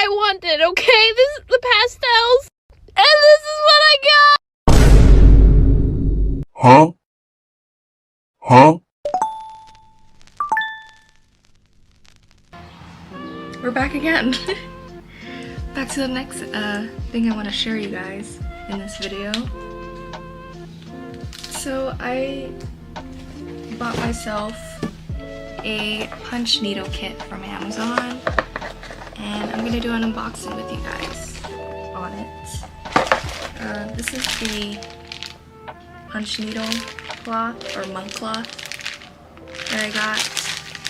I wanted, okay? This is the pastels, and this is what I got! Huh? Huh? We're back again. Back to the next thing I want to share you guys in this video. So I bought myself a punch needle kit from Amazon, and I'm gonna do an unboxing with you guys on it. This is the punch needle cloth or monk cloth that I got.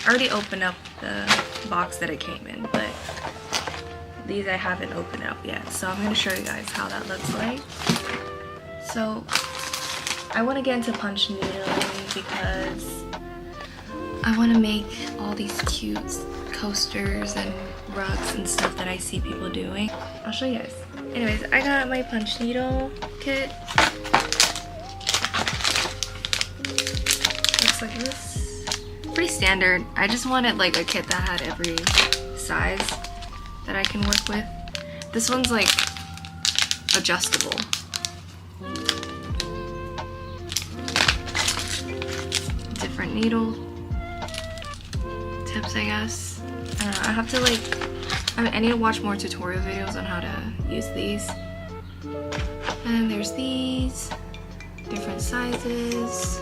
I already opened up the box that it came in, but these I haven't opened up yet, so I'm gonna show you guys how that looks like. So I want to get into punch needling because I want to make all these cute coasters and rugs and stuff that I see people doing. I'll show you guys. Anyways, I got my punch needle kit. Looks like this. Pretty standard. I just wanted like a kit that had every size that I can work with. This one's like adjustable. Different needle tips, I guess. I don't know, I have to I need to watch more tutorial videos on how to use these. And there's these, different sizes.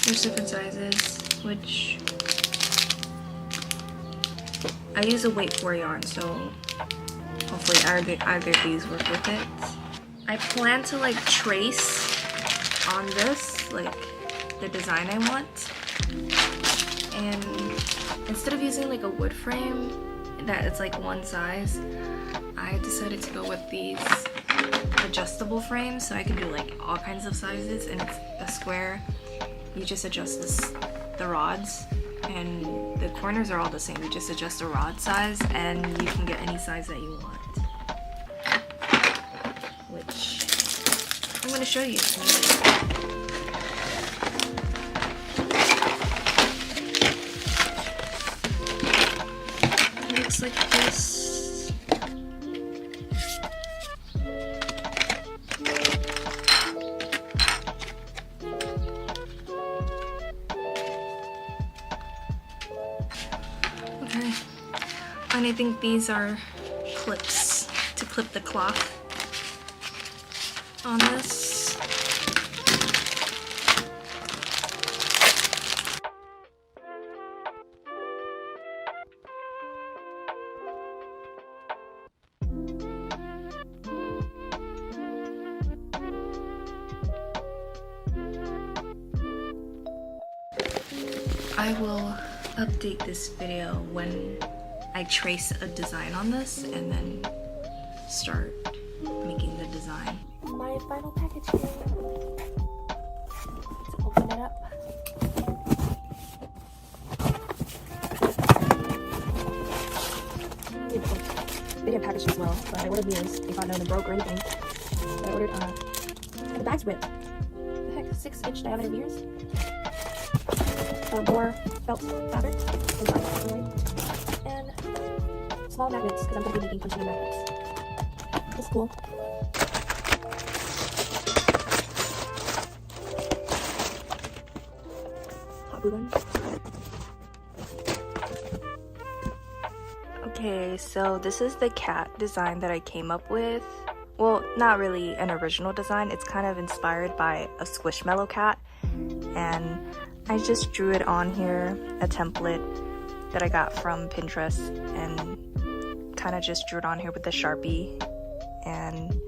There's different sizes, which I use a weight 4 yarn, so hopefully either of these work with it. I plan to like trace on this like the design I want, and instead of using like a wood frame that it's like one size, I decided to go with these adjustable frames, so I can do like all kinds of sizes, and it's a square. You just adjust the rods, and the corners are all the same. You just adjust the rod size, and you can get any size that you want. Which I'm going to show you. It looks like this. Okay, and I think these are clips to clip the cloth on this. I will update this video when I trace a design on this and then start making the design. My final package here. Let's open it up. They didn't package as well, but I ordered mirrors. They thought none of them broke or anything. But I ordered, the bag's ripped. What the heck, 6-inch diameter mirrors. More felt fabric, and small magnets, because I'm going to be making punching magnets. That's cool. Hot glue gun. Okay, so this is the cat design that I came up with. Well, not really an original design. It's kind of inspired by a Squishmallow cat, and I just drew it on here, a template that I got from Pinterest, and kind of just drew it on here with the Sharpie. And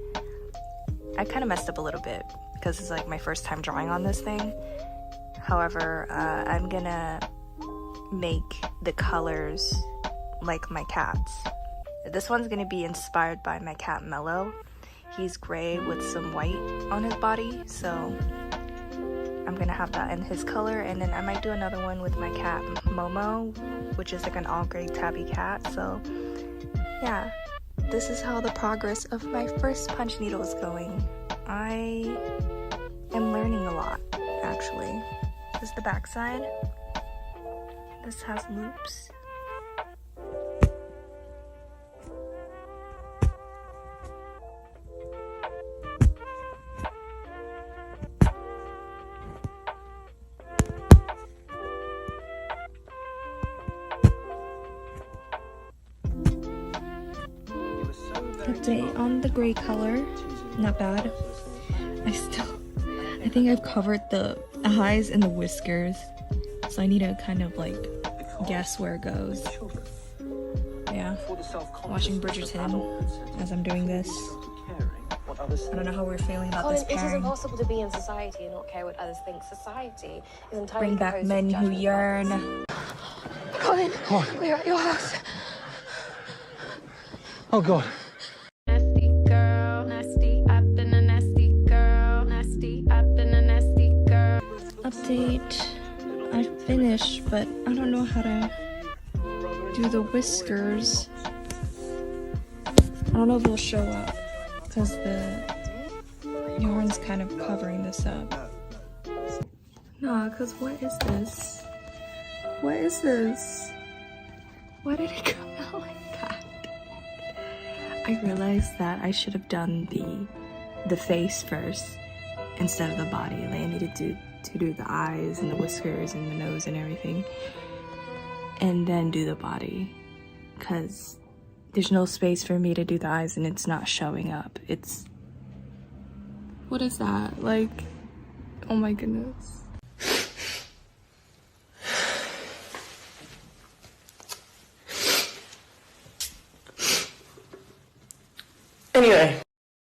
I kind of messed up a little bit because it's like my first time drawing on this thing. However, I'm gonna make the colors like my cat's. This one's gonna be inspired by my cat Mellow. He's gray with some white on his body, so I'm gonna have that in his color. And then I might do another one with my cat Momo, which is like an all gray tabby cat. So yeah, this is how the progress of my first punch needle is going. I am learning a lot, actually. This is the back side. This has loops. Update on the gray color, not bad. I think I've covered the eyes and the whiskers, so I need to kind of like guess where it goes. Yeah, watching Bridgerton as I'm doing this. I don't know how we're feeling about this It is pairing. impossible to be in society and not care what others think. Society is entirely Bring back composed of men who judgment. yearn. Colin, we're at your house. Oh God. Nasty girl, nasty, I've been a nasty girl, nasty, I've been a nasty girl. Update. I finished, but I don't know how to do the whiskers. I don't know if it'll show up because the yarn's kind of covering this up. Nah, because what is this? What is this? Why did it come out like that? I realized that I should have done the face first instead of the body. Like I needed to do the eyes and the whiskers and the nose and everything, and then do the body, because there's no space for me to do the eyes and it's not showing up. It's... What is that? Like, oh my goodness. Anyway.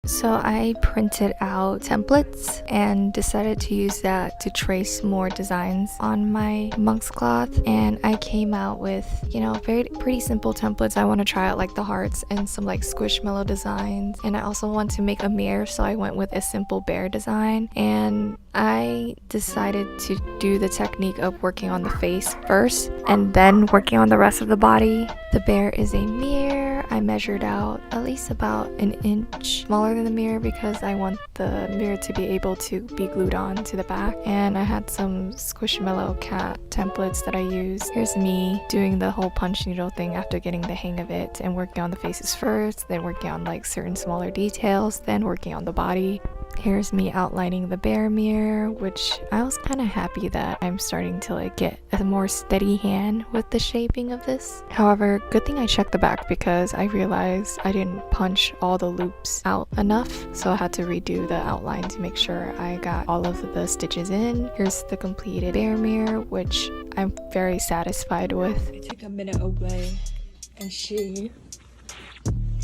So I printed out templates and decided to use that to trace more designs on my monk's cloth, and I came out with, you know, pretty simple templates. I want to try out like the hearts and some like squishmallow designs, and I also want to make a mirror, so I went with a simple bear design. And I decided to do the technique of working on the face first and then working on the rest of the body. The bear is a mirror. I measured out at least about an inch smaller than the mirror because I want the mirror to be able to be glued on to the back. And I had some Squishmallow cat templates that I used. Here's me doing the whole punch needle thing after getting the hang of it and working on the faces first, then working on like certain smaller details, then working on the body. Here's me outlining the bear mirror, which I was kind of happy that I'm starting to like get a more steady hand with the shaping of this. However, good thing I checked the back because I realized I didn't punch all the loops out enough, so I had to redo the outline to make sure I got all of the stitches in. Here's the completed bear mirror, which I'm very satisfied with. I take a minute away and she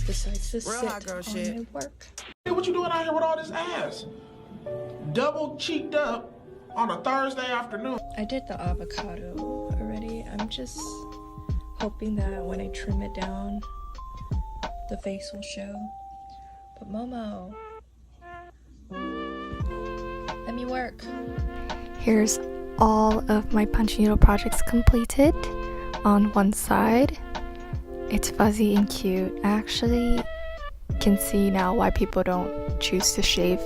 decides to sit on my work. Hey, what you doing out here with all this ass? Double cheeked up on a Thursday afternoon. I did the avocado already. I'm just hoping that when I trim it down, the face will show. But Momo, let me work. Here's all of my punch needle projects completed. On one side, it's fuzzy and cute. I actually can see now why people don't choose to shave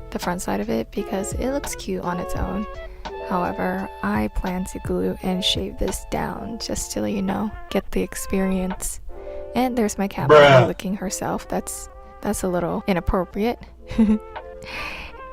the front side of it because it looks cute on its own. However, I plan to glue and shave this down just to, you know, get the experience. And there's my cat licking herself. That's a little inappropriate.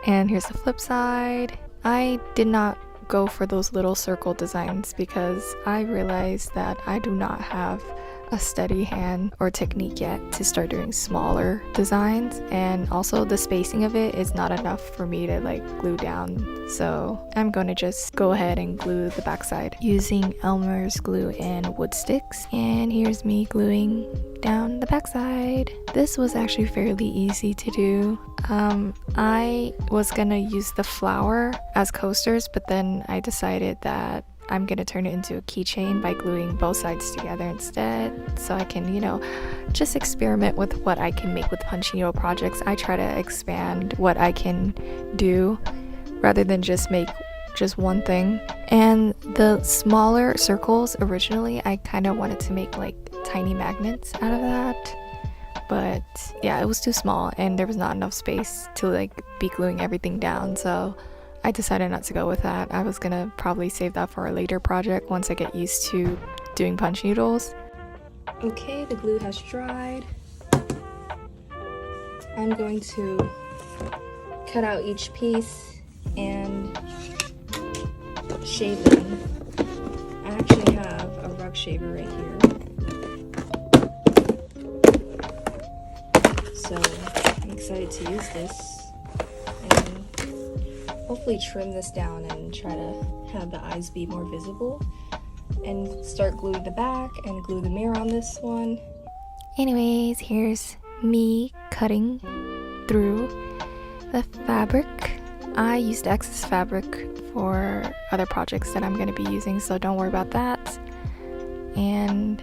And here's the flip side. I did not go for those little circle designs because I realized that I do not have a steady hand or technique yet to start doing smaller designs, and also the spacing of it is not enough for me to like glue down, so I'm gonna just go ahead and glue the backside using Elmer's glue and wood sticks. And here's me gluing down the backside. This was actually fairly easy to do. I was gonna use the flower as coasters, but then I decided that I'm gonna turn it into a keychain by gluing both sides together instead, so I can, you know, just experiment with what I can make with punch needle projects. I try to expand what I can do rather than just make just one thing. And the smaller circles, originally I kind of wanted to make like tiny magnets out of that, but yeah, it was too small and there was not enough space to like be gluing everything down, so I decided not to go with that. I was gonna probably save that for a later project once I get used to doing punch needles. Okay, the glue has dried. I'm going to cut out each piece and shave them. I actually have a rug shaver right here. So I'm excited to use this and hopefully trim this down and try to have the eyes be more visible and start gluing the back and glue the mirror on this one. Anyways, here's me cutting through the fabric. I used excess fabric for other projects that I'm going to be using, so don't worry about that. And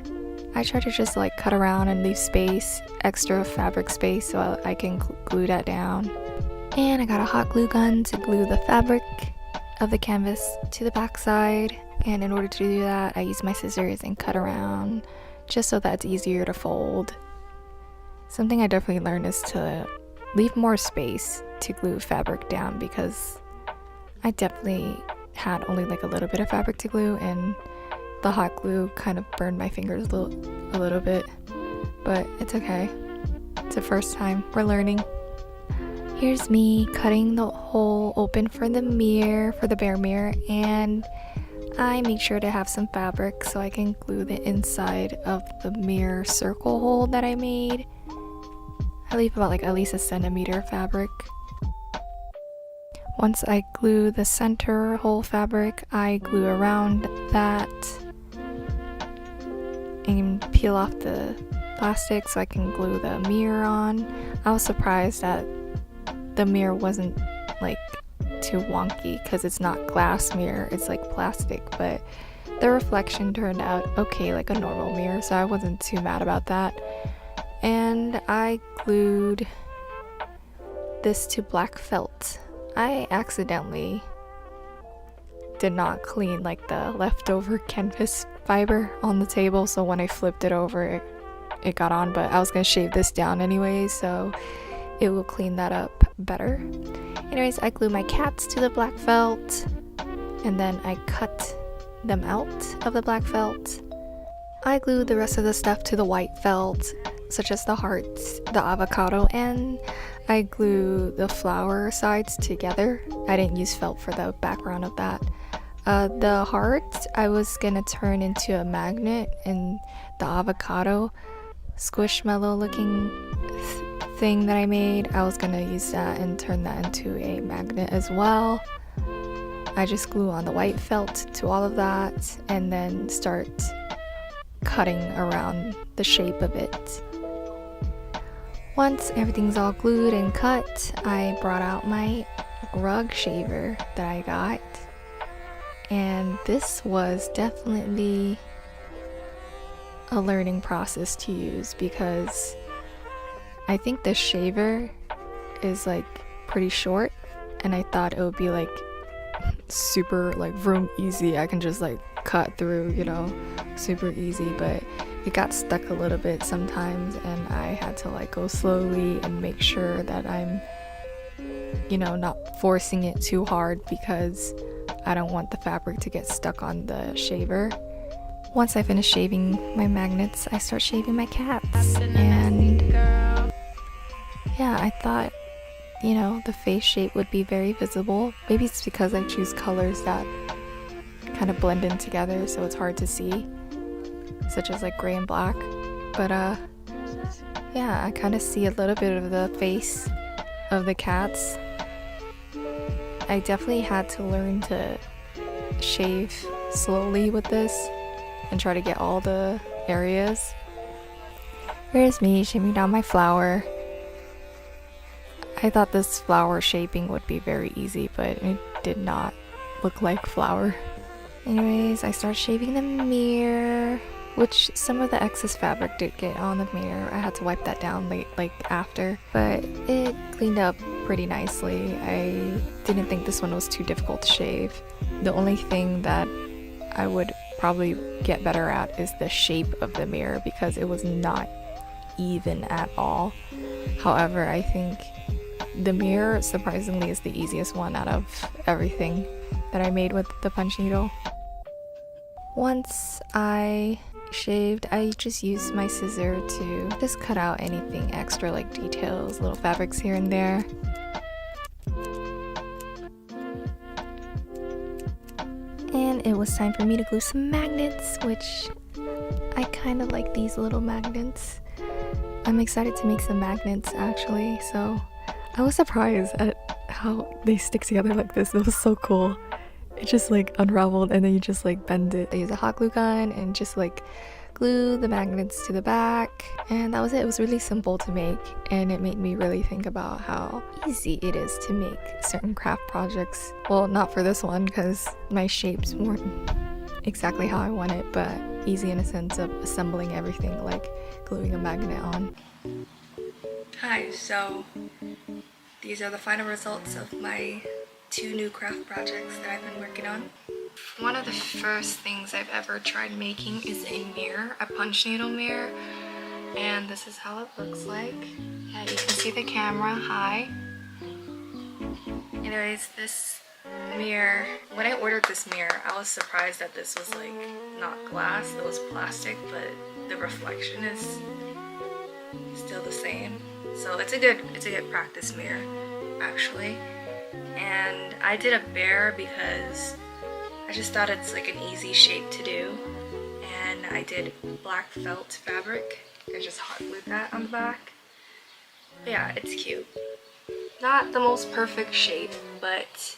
I try to just like cut around and leave space, extra fabric space, so I can glue that down. And I got a hot glue gun to glue the fabric of the canvas to the back side. And in order to do that, I use my scissors and cut around just so that it's easier to fold. Something I definitely learned is to leave more space to glue fabric down, because I definitely had only like a little bit of fabric to glue, and the hot glue kind of burned my fingers a little bit, but it's okay. It's the first time, we're learning. Here's me cutting the hole open for the mirror, for the bare mirror, and I make sure to have some fabric so I can glue the inside of the mirror circle hole that I made. I leave about like at least 1 centimeter of fabric. Once I glue the center hole fabric, I glue around that and peel off the plastic so I can glue the mirror on. I was surprised that the mirror wasn't like too wonky, because it's not glass mirror, it's like plastic, but the reflection turned out okay, like a normal mirror, so I wasn't too mad about that. And I glued this to black felt. I accidentally did not clean like the leftover canvas fiber on the table, so when I flipped it over it got on, but I was gonna shave this down anyway, so it will clean that up better. Anyways, I glue my cats to the black felt, and then I cut them out of the black felt. I glue the rest of the stuff to the white felt, such as the hearts, the avocado, and I glue the flower sides together. I didn't use felt for the background of that. The heart I was gonna turn into a magnet, and the avocado squishmallow looking thing that I made, I was gonna use that and turn that into a magnet as well. I just glue on the white felt to all of that and then start cutting around the shape of it. Once everything's all glued and cut, I brought out my rug shaver that I got, and this was definitely a learning process to use, because I think the shaver is like pretty short, and I thought it would be like super like vroom easy, I can just like cut through, you know, super easy, but it got stuck a little bit sometimes, and I had to like go slowly and make sure that I'm, you know, not forcing it too hard, because I don't want the fabric to get stuck on the shaver. Once I finish shaving my magnets, I start shaving my cats, and yeah, I thought, you know, the face shape would be very visible. Maybe it's because I choose colors that kind of blend in together, so it's hard to see, such as like gray and black. But yeah, I kind of see a little bit of the face of the cats. I definitely had to learn to shave slowly with this and try to get all the areas. Here's me shaving down my flower. I thought this flower shaping would be very easy, but it did not look like flower. Anyways, I start shaving the mirror, which some of the excess fabric did get on the mirror. I had to wipe that down like after, but it cleaned up pretty nicely. I didn't think this one was too difficult to shave. The only thing that I would probably get better at is the shape of the mirror, because it was not even at all. However, I think the mirror, surprisingly, is the easiest one out of everything that I made with the punch needle. Once I shaved, I just used my scissor to just cut out anything extra, like details, little fabrics here and there. And it was time for me to glue some magnets, which I kind of like these little magnets. I'm excited to make some magnets actually, so I was surprised at how they stick together like this. It was so cool. It just like unraveled and then you just like bend it. I use a hot glue gun and just like glue the magnets to the back, and that was it. It was really simple to make, and it made me really think about how easy it is to make certain craft projects. Well, not for this one because my shapes weren't exactly how I want it, but easy in a sense of assembling everything, like gluing a magnet on. Hi, so these are the final results of my 2 new craft projects that I've been working on. One of the first things I've ever tried making is a mirror, a punch needle mirror, and this is how it looks like. Yeah, you can see the camera, hi. Anyways, this mirror, when I ordered this mirror, I was surprised that this was like not glass, it was plastic, but the reflection is still the same. So it's a good practice mirror actually. And I did a bear because I just thought it's like an easy shape to do, and I did black felt fabric and just hot glued that on the back. But yeah, it's cute. Not the most perfect shape, but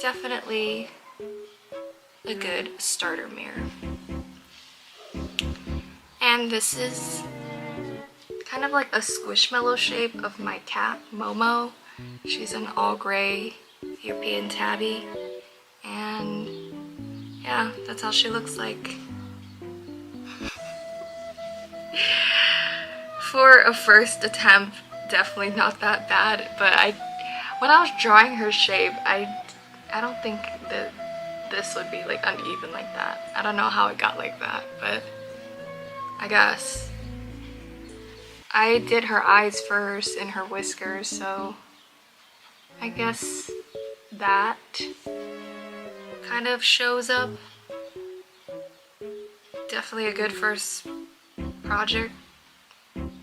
definitely a good starter mirror. And this is kind of like a squishmallow shape of my cat, Momo. She's an all gray European tabby, and yeah, that's how she looks like. For a first attempt, definitely not that bad, but when I was drawing her shape, I don't think that this would be like uneven like that. I don't know how it got like that, but I guess. I did her eyes first and her whiskers, so I guess that kind of shows up. Definitely a good first project. And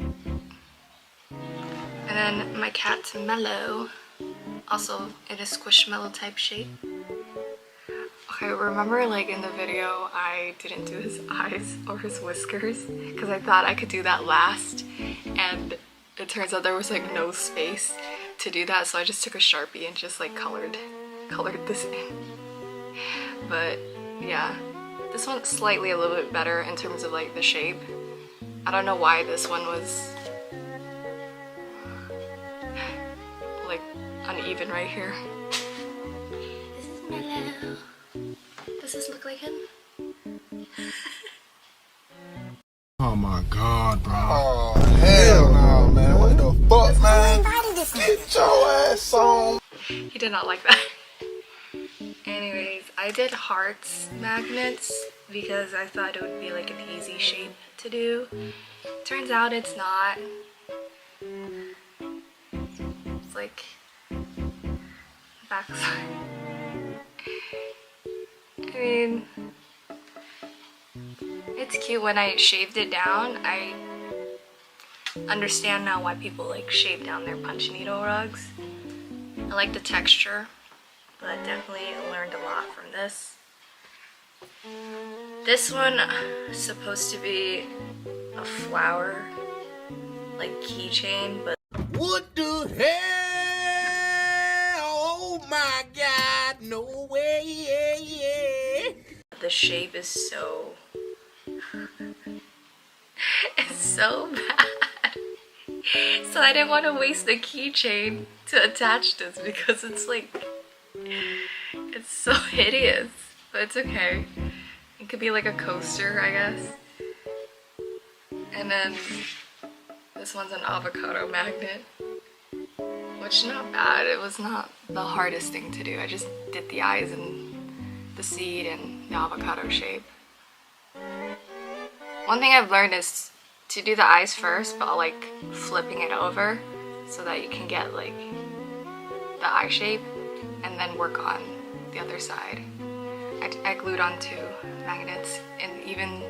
then my cat's Mellow, also in a squishmallow type shape. Okay, remember like in the video I didn't do his eyes or his whiskers because I thought I could do that last, and it turns out there was like no space to do that, so I just took a Sharpie and just like colored this in. But yeah, this one's slightly a little bit better in terms of like the shape. I don't know why this one was like uneven right here. This is Mellow. Does this look like him? Oh my god, bro. Oh, hell no, man. What the fuck, man? Get your ass on. He did not like that. Anyways, I did hearts magnets because I thought it would be like an easy shape to do. Turns out it's not. It's like backside. I mean, it's cute. When I shaved it down, I understand now why people like shave down their punch needle rugs. I like the texture, but definitely learned a lot from this. This one is supposed to be a flower, like keychain, but What the hell? Oh my god, no way. the shape is so it's so bad. So I didn't want to waste the keychain to attach this because it's like, it's so hideous, but it's okay. It could be like a coaster, I guess. And then this one's an avocado magnet, which not bad. It was not the hardest thing to do. I just did the eyes and the seed and the avocado shape. One thing I've learned is to do the eyes first, but like flipping it over so that you can get like the eye shape and then work on the other side. I glued onto magnets, and even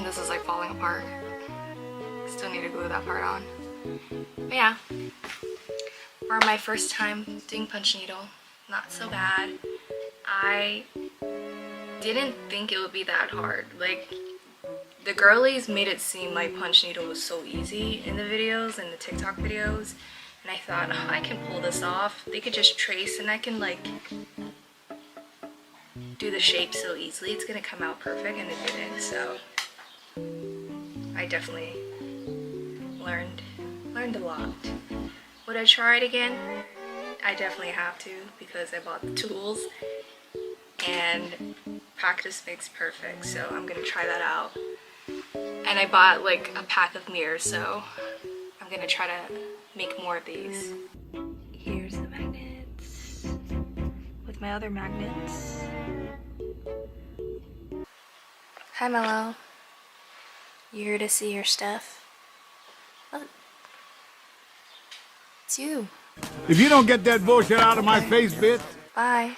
this is like falling apart. Still need to glue that part on. But yeah, for my first time doing punch needle, not so bad. I didn't think it would be that hard. Like, the girlies made it seem like punch needle was so easy in the videos, in the TikTok videos, and I thought, oh, I can pull this off. They could just trace and I can like do the shape so easily. It's gonna come out perfect, and it didn't. So I definitely learned a lot. Would I try it again? I definitely have to, because I bought the tools and practice makes perfect. So I'm gonna try that out. And I bought like a pack of mirrors, so I'm gonna try to make more of these. Here's the magnets with my other magnets. Hi Mello. You here to see your stuff? Oh. It's you. If you don't get that bullshit out of my face, bitch. Bye.